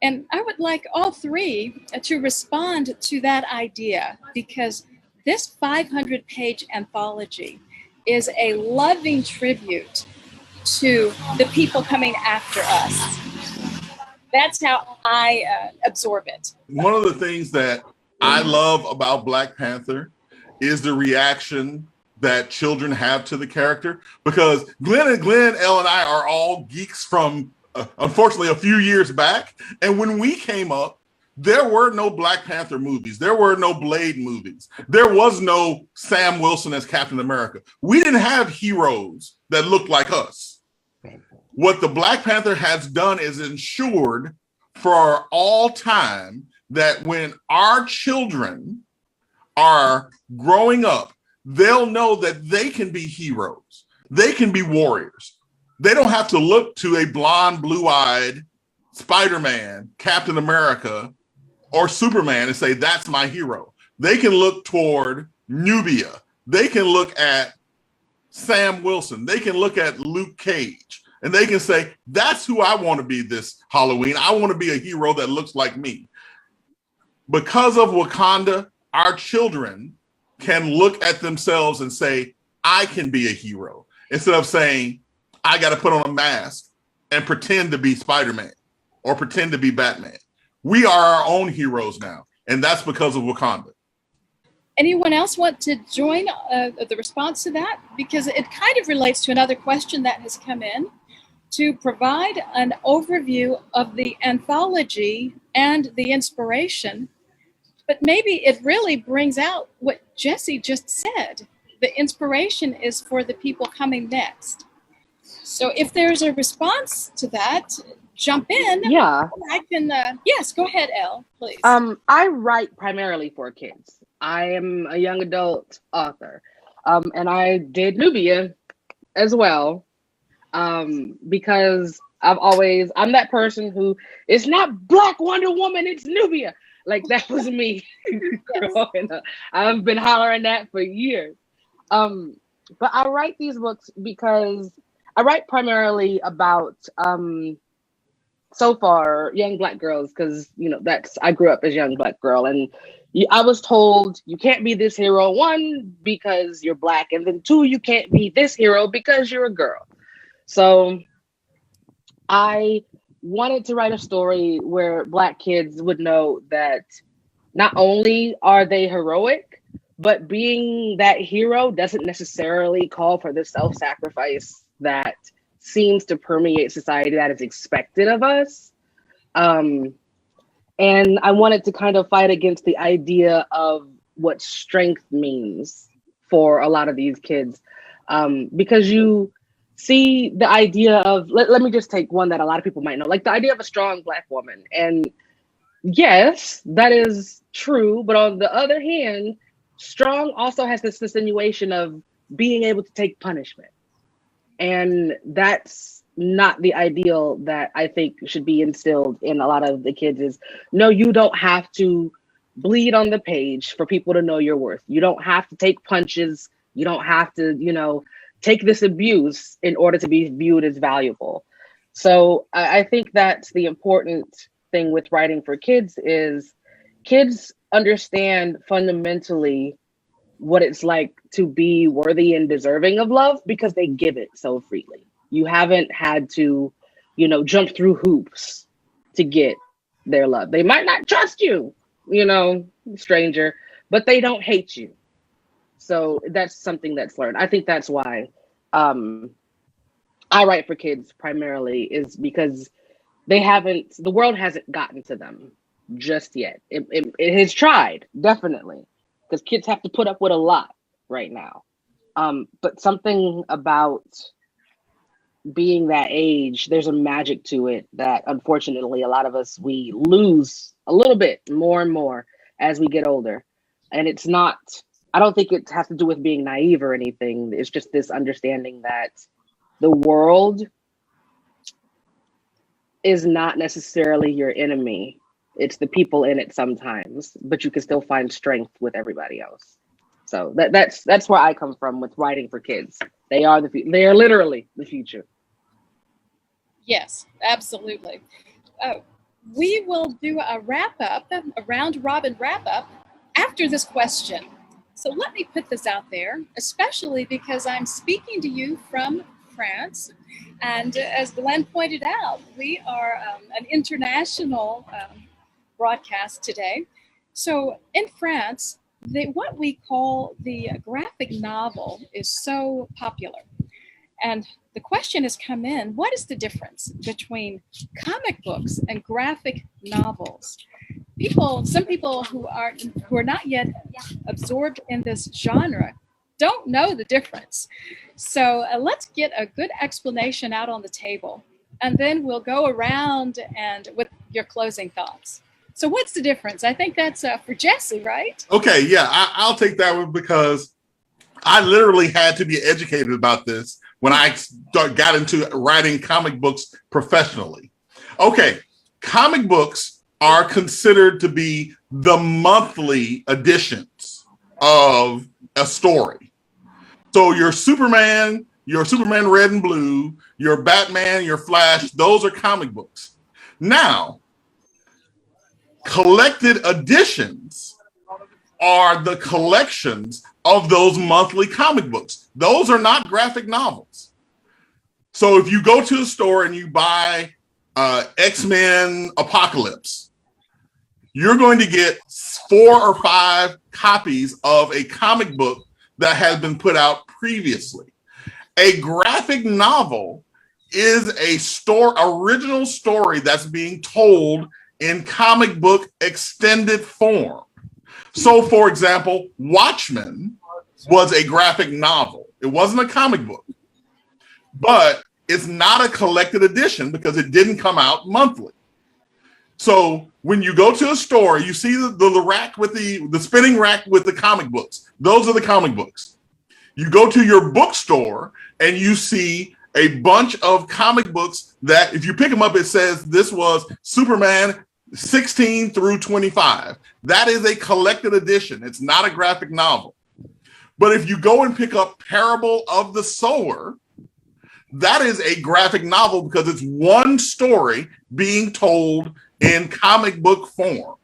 And I would like all three to respond to that idea, because this 500-page anthology is a loving tribute to the people coming after us. That's how I absorb it. One of the things that I love about Black Panther is the reaction that children have to the character, because Glenn, Elle, and I are all geeks from, unfortunately, a few years back. And when we came up, there were no Black Panther movies. There were no Blade movies. There was no Sam Wilson as Captain America. We didn't have heroes that looked like us. What the Black Panther has done is ensured for all time that when our children are growing up, they'll know that they can be heroes. They can be warriors. They don't have to look to a blonde, blue-eyed Spider-Man, Captain America, or Superman and say, that's my hero. They can look toward Nubia. They can look at Sam Wilson. They can look at Luke Cage. And they can say, that's who I want to be this Halloween. I want to be a hero that looks like me. Because of Wakanda, our children can look at themselves and say, I can be a hero. Instead of saying, I got to put on a mask and pretend to be Spider-Man or pretend to be Batman. We are our own heroes now, and that's because of Wakanda. Anyone else want to join the response to that? Because it kind of relates to another question that has come in, to provide an overview of the anthology and the inspiration. But maybe it really brings out what Jesse just said. The inspiration is for the people coming next. So if there's a response to that, jump in, Yeah. I can, yes, go ahead, Elle, please. I write primarily for kids. I am a young adult author. And I did Nubia as well. Because I'm that person who, it's not Black Wonder Woman, it's Nubia. Like that was me growing up. I've been hollering that for years. But I write these books because I write primarily about, so far, young Black girls, because, I grew up as a young Black girl. And I was told you can't be this hero, one, because you're Black. And then two, you can't be this hero because you're a girl. So I wanted to write a story where Black kids would know that not only are they heroic, but being that hero doesn't necessarily call for the self-sacrifice that seems to permeate society that is expected of us. And I wanted to kind of fight against the idea of what strength means for a lot of these kids. Because you see the idea of, let me just take one that a lot of people might know, like the idea of a strong Black woman. And yes, that is true. But on the other hand, strong also has this insinuation of being able to take punishment. And that's not the ideal that I think should be instilled in a lot of the kids is, no, you don't have to bleed on the page for people to know your worth. You don't have to take punches. You don't have to, take this abuse in order to be viewed as valuable. So I think that's the important thing with writing for kids is kids understand fundamentally what it's like to be worthy and deserving of love because they give it so freely. You haven't had to, jump through hoops to get their love. They might not trust you, stranger, but they don't hate you. So that's something that's learned. I think that's why I write for kids primarily is because the world hasn't gotten to them just yet. It has tried, definitely, because kids have to put up with a lot right now. But something about being that age, there's a magic to it that unfortunately a lot of us, we lose a little bit more and more as we get older. And it's not, I don't think it has to do with being naive or anything. It's just this understanding that the world is not necessarily your enemy. It's the people in it sometimes, but you can still find strength with everybody else. So that's where I come from with writing for kids. They are literally the future. Yes, absolutely. We will do a wrap-up, a round-robin wrap-up after this question. So let me put this out there, especially because I'm speaking to you from France. And as Glenn pointed out, we are an international broadcast today. So in France, what we call the graphic novel is so popular. And the question has come in, what is the difference between comic books and graphic novels? Some people who are not yet absorbed in this genre don't know the difference. So let's get a good explanation out on the table, and then we'll go around and with your closing thoughts. So what's the difference? I think that's for Jesse, right? Okay, yeah, I'll take that one because I literally had to be educated about this when I got into writing comic books professionally. Okay, comic books are considered to be the monthly editions of a story. So your Superman Red and Blue, your Batman, your Flash, those are comic books. Now, collected editions are the collections of those monthly comic books. Those are not graphic novels. So if you go to a store and you buy X-Men Apocalypse, you're going to get 4 or 5 copies of a comic book that has been put out previously. A graphic novel is original story that's being told in comic book extended form. So, for example, Watchmen was a graphic novel. It wasn't a comic book, but It's not a collected edition because it didn't come out monthly. So when you go to a store, you see the rack with the spinning rack with the comic books. Those are the comic books. You go to your bookstore and you see a bunch of comic books that if you pick them up, it says this was Superman 16 through 25. That is a collected edition. It's not a graphic novel. But if you go and pick up Parable of the Sower, that is a graphic novel because it's one story being told in comic book form.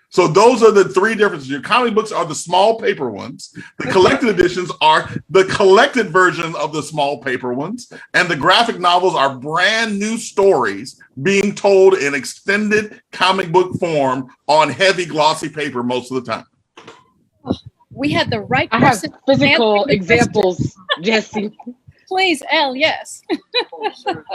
So those are the three differences. Your comic books are the small paper ones. The collected editions are the collected version of the small paper ones. And the graphic novels are brand new stories being told in extended comic book form on heavy glossy paper most of the time. We had the right I have person physical examples, Jesse. Please, Elle, yes.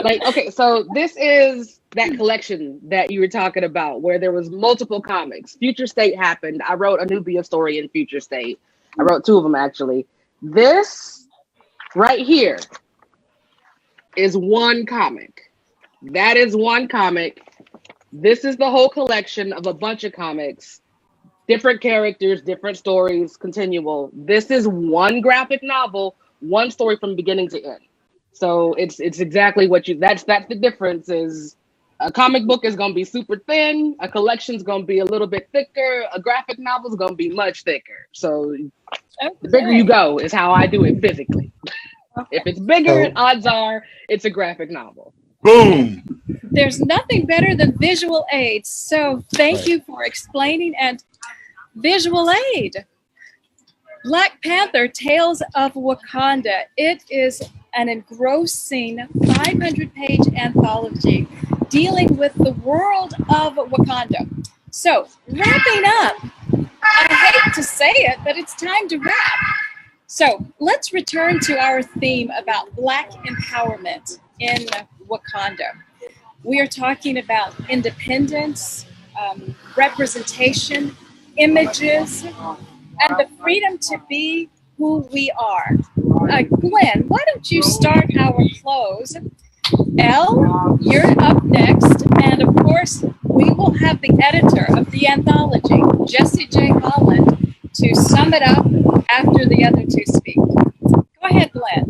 Like, okay, so this is that collection that you were talking about where there was multiple comics. Future State happened. I wrote a Nubia story in Future State. I wrote two of them, actually. This right here is one comic. That is one comic. This is the whole collection of a bunch of comics. Different characters, different stories, continual. This is one graphic novel, one story from beginning to end. So it's exactly what that's the difference. Is a comic book is going to be super thin, a collection's going to be a little bit thicker, a graphic novel is going to be much thicker. So the bigger you go is how I do it physically. If it's bigger, odds are it's a graphic novel. Boom. There's nothing better than visual aids. So thank you for explaining. And visual aid. Black Panther, Tales of Wakanda. It is an engrossing 500-page anthology dealing with the world of Wakanda. So, wrapping up, I hate to say it, but it's time to wrap. So, let's return to our theme about Black empowerment in Wakanda. We are talking about independence, representation, images, and the freedom to be who we are. Glenn, why don't you start our close? Elle, you're up next. And of course, we will have the editor of the anthology, Jesse J. Holland, to sum it up after the other two speak. Go ahead, Glenn.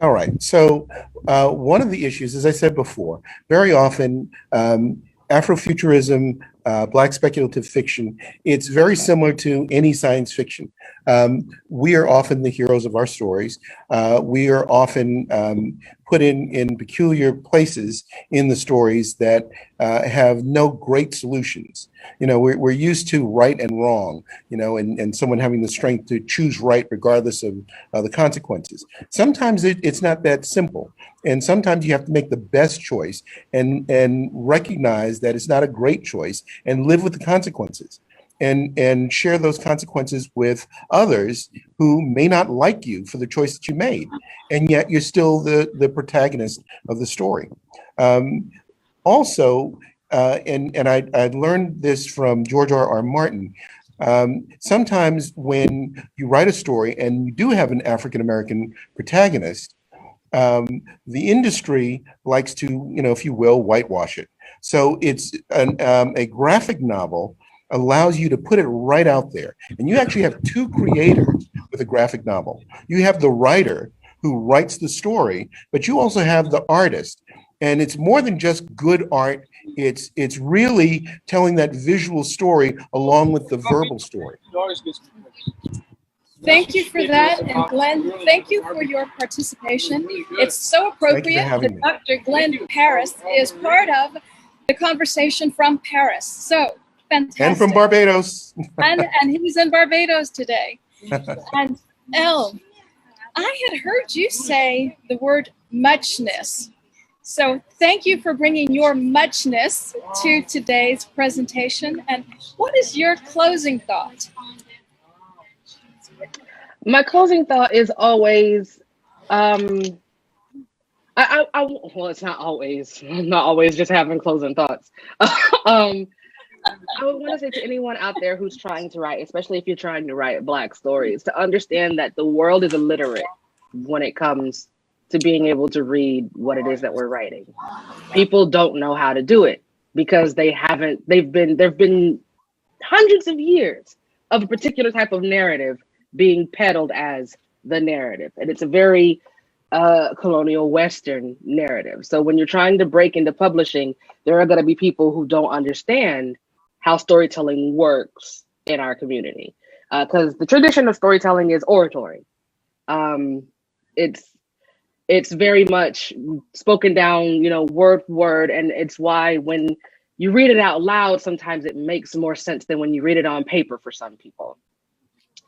All right. So one of the issues, as I said before, very often Afrofuturism, Black speculative fiction, it's very similar to any science fiction. We are often the heroes of our stories. We are often put in peculiar places in the stories that have no great solutions. You know, we're used to right and wrong, you know, and someone having the strength to choose right regardless of the consequences. Sometimes it's not that simple. And sometimes you have to make the best choice and recognize that it's not a great choice and live with the consequences and share those consequences with others who may not like you for the choice that you made. And yet you're still the protagonist of the story. Also, and I learned this from George R.R. Martin, sometimes when you write a story and you do have an African-American protagonist, the industry likes to, you know, if you will, whitewash it. So it's a graphic novel allows you to put it right out there. And you actually have two creators with a graphic novel. You have the writer who writes the story, but you also have the artist. And it's more than just good art. It's really telling that visual story along with the verbal story. Thank you for that. And Glenn, thank you for your participation. It's so appropriate that Dr. Glenn Parris is part of the conversation from Paris. So fantastic. And from Barbados. and he's in Barbados today. And Elle, I had heard you say the word muchness. So thank you for bringing your muchness to today's presentation. And what is your closing thought? My closing thought is always, well, it's not always. I'm not always just having closing thoughts. I would want to say to anyone out there who's trying to write, especially if you're trying to write Black stories, to understand that the world is illiterate when it comes to being able to read what it is that we're writing. People don't know how to do it because there've been hundreds of years of a particular type of narrative being peddled as the narrative. And it's a very colonial Western narrative. So when you're trying to break into publishing, there are going to be people who don't understand how storytelling works in our community. Because the tradition of storytelling is oratory. It's very much spoken down, word for word. And it's why when you read it out loud, sometimes it makes more sense than when you read it on paper for some people.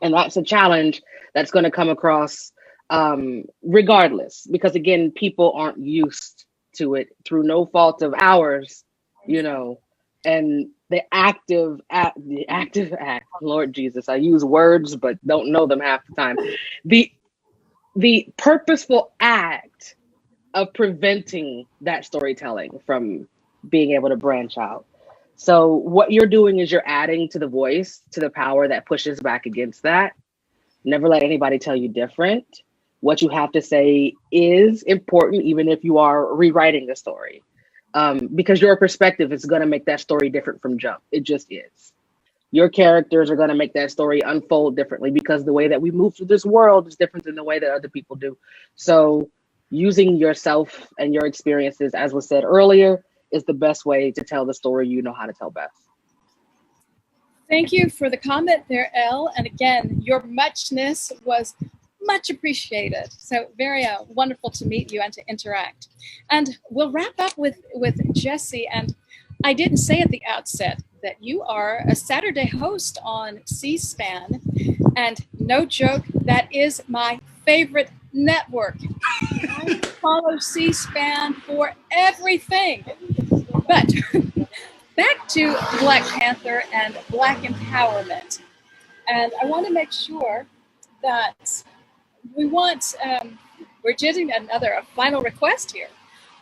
And that's a challenge that's going to come across regardless, because again, people aren't used to it through no fault of ours, and the active act, Lord Jesus, I use words, but don't know them half the time. The purposeful act of preventing that storytelling from being able to branch out. So what you're doing is you're adding to the voice, to the power that pushes back against that. Never let anybody tell you different. What you have to say is important, even if you are rewriting the story, because your perspective is going to make that story different from jump. It just is. Your characters are going to make that story unfold differently because the way that we move through this world is different than the way that other people do. So using yourself and your experiences, as was said earlier, is the best way to tell the story you know how to tell best. Thank you for the comment there, Elle. And again, your muchness was much appreciated. So very wonderful to meet you and to interact. And we'll wrap up with Jessie. And I didn't say at the outset that you are a Saturday host on C-SPAN. And no joke, that is my favorite network. I follow C-SPAN for everything. But back to Black Panther and Black empowerment. And I want to make sure that we're getting a final request here.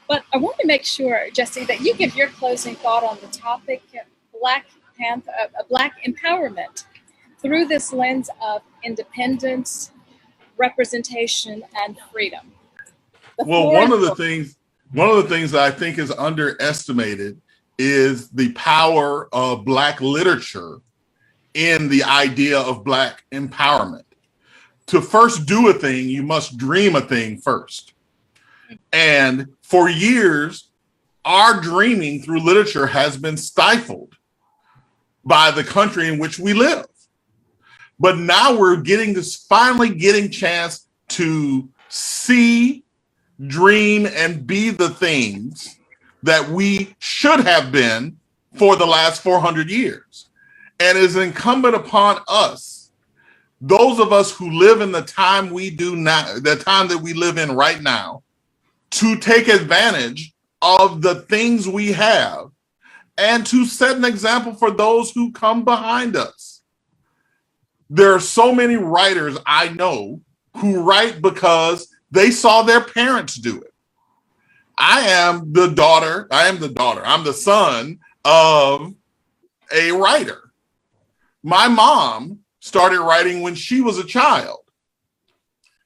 But I want to make sure, Jessie, that you give your closing thought on the topic Black empowerment through this lens of independence, representation, and freedom. One of the things that I think is underestimated is the power of Black literature in the idea of Black empowerment. To first do a thing, you must dream a thing first. And for years, our dreaming through literature has been stifled by the country in which we live. But now we're finally getting chance to see, dream, and be the things that we should have been for the last 400 years. And it is incumbent upon us, those of us who live in the time we do now, the time that we live in right now, to take advantage of the things we have and to set an example for those who come behind us. There are so many writers I know who write because they saw their parents do it. I'm the son of a writer. My mom started writing when she was a child,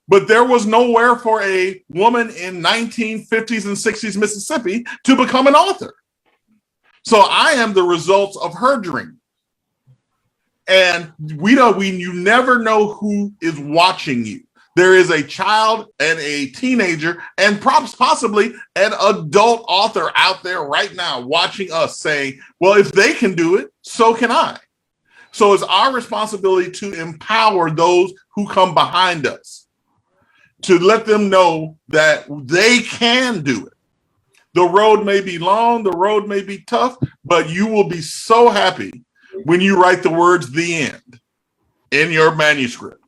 but there was nowhere for a woman in 1950s and 60s Mississippi to become an author. So I am the result of her dream. And you never know who is watching you. There is a child and a teenager and possibly an adult author out there right now watching us saying, well, if they can do it, so can I. So it's our responsibility to empower those who come behind us, to let them know that they can do it. The road may be long, the road may be tough, but you will be so happy when you write the words "the end" in your manuscript.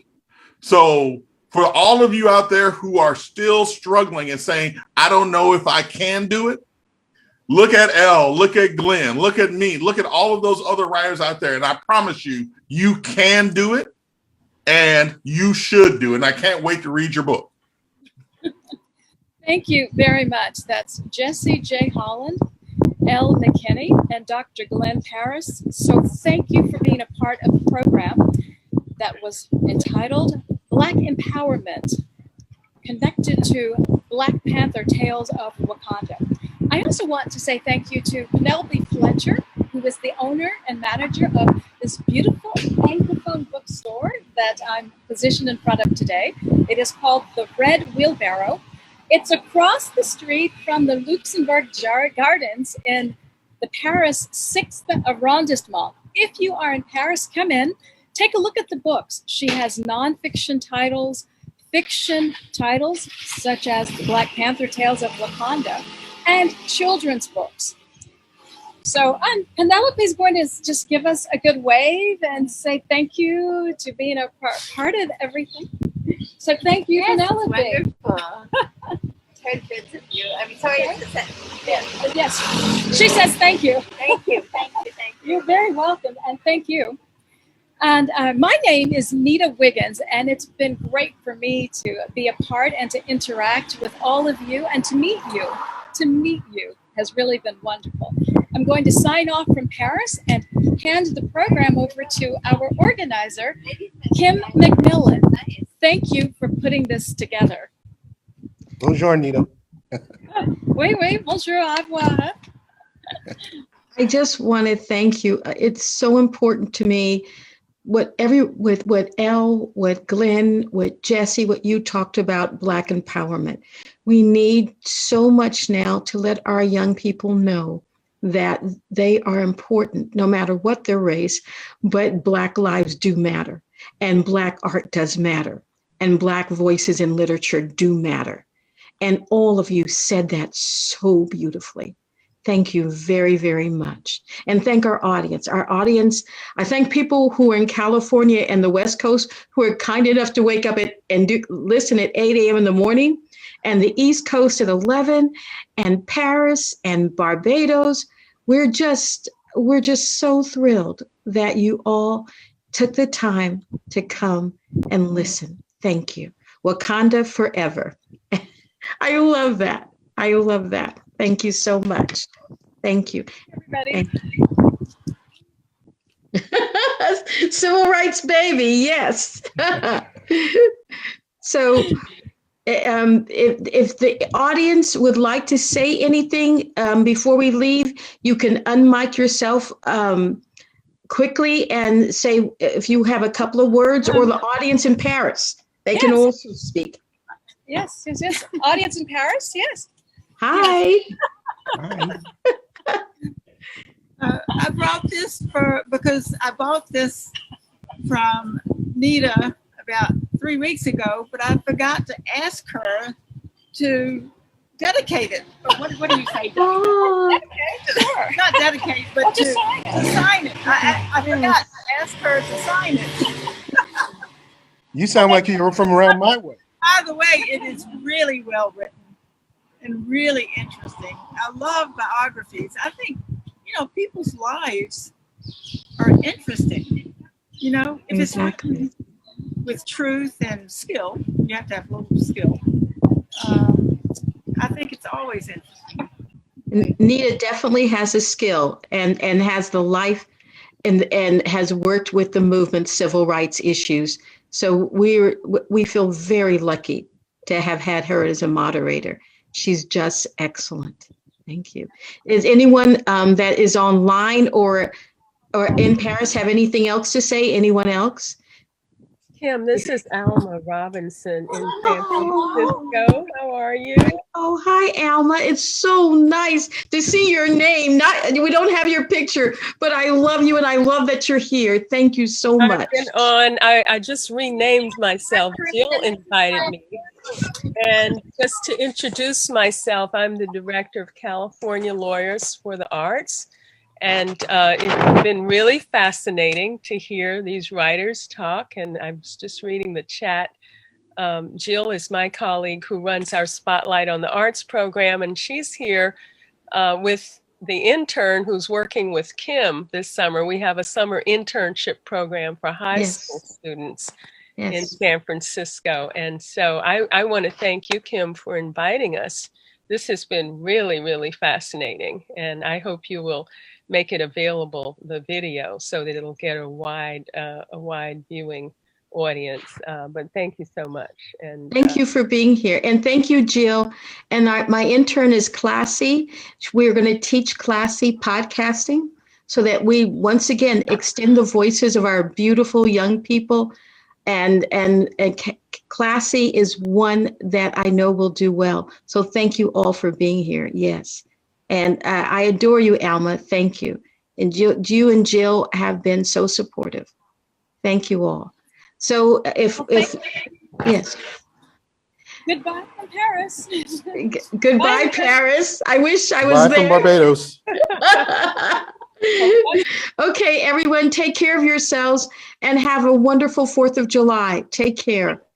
So for all of you out there who are still struggling and saying, I don't know if I can do it, look at Elle, look at Glenn, look at me, look at all of those other writers out there. And I promise you, you can do it and you should do it. And I can't wait to read your book. Thank you very much. That's Jessie J. Holland, Elle McKinney, and Dr. Glenn Parris. So thank you for being a part of the program that was entitled Black Empowerment, connected to Black Panther Tales of Wakanda. I also want to say thank you to Penelope Fletcher, who is the owner and manager of this beautiful Anglophone bookstore that I'm positioned in front of today. It is called the Red Wheelbarrow. It's across the street from the Luxembourg Gardens in the Paris 6th arrondissement. If you are in Paris, come in, take a look at the books. She has nonfiction titles, fiction titles, such as the Black Panther Tales of Wakanda, and children's books. So Penelope's going to just give us a good wave and say thank you to being a part of everything. So thank you, Yes, Penelope. wonderful. Heard bits of you. I'm sorry. Yes, she says thank you. Thank you. Thank you. Thank you. You're very welcome, and thank you. And my name is Nita Wiggins, and it's been great for me to be a part and to interact with all of you and to meet you. To meet you has really been wonderful. I'm going to sign off from Paris and hand the program over to our organizer, Kim McMillan. Thank you for putting this together. Bonjour, Nita. Oui, bonjour, au revoir. I just want to thank you. It's so important to me with Elle, with Glenn, with Jesse, what you talked about, Black empowerment. We need so much now to let our young people know that they are important, no matter what their race, but Black lives do matter, and Black art does matter, and Black voices in literature do matter. And all of you said that so beautifully. Thank you very, very much. And thank our audience. I thank people who are in California and the West Coast who are kind enough to wake up and listen at 8 a.m. in the morning, and the East Coast at 11, and Paris and Barbados. We're just so thrilled that you all took the time to come and listen. Thank you. Wakanda forever. I love that. I love that. Thank you so much. Thank you. Everybody. Civil rights baby, yes. So if the audience would like to say anything before we leave, you can unmic yourself quickly and say if you have a couple of words, or the audience in Paris, they can also speak. Yes. Audience in Paris, yes. Hi. Hi. I brought this because I bought this from Nita about 3 weeks ago, but I forgot to ask her to dedicate it. What do you say? Dedicate? Sure. Not dedicate, but to sign it. sign it. I forgot to ask her to sign it. You sound like you're from around my way. By the way, it is really well written and really interesting. I love biographies. I think, people's lives are interesting. If it's written with truth and skill, you have to have a little skill. I think it's always interesting. Nita definitely has a skill and has the life and has worked with the movement, civil rights issues. So we feel very lucky to have had her as a moderator. She's just excellent. Thank you. Is anyone that is online or in Paris have anything else to say? Anyone else? Kim, this is Alma Robinson in San Francisco. How are you? Oh, hi, Alma. It's so nice to see your name. We don't have your picture, but I love you and I love that you're here. Thank you so much. I just renamed myself. Jill invited me. And just to introduce myself, I'm the director of California Lawyers for the Arts. And it's been really fascinating to hear these writers talk. And I was just reading the chat. Jill is my colleague who runs our Spotlight on the Arts program. And she's here with the intern who's working with Kim this summer. We have a summer internship program for high school students in San Francisco. And so I want to thank you, Kim, for inviting us. This has been really, really fascinating. And I hope you will make it available, the video, so that it'll get a wide viewing audience. But thank you so much. And thank you for being here. And thank you, Jill. And my intern is Classy. We're going to teach Classy podcasting so that we once again extend the voices of our beautiful young people. And Classy is one that I know will do well. So thank you all for being here. Yes. And I adore you, Alma. Thank you. And you and Jill have been so supportive. Thank you all. So if yes. Goodbye from Paris. Goodbye, Bye. Paris. I wish I was Bye there. from Barbados. Okay, everyone, take care of yourselves and have a wonderful 4th of July. Take care.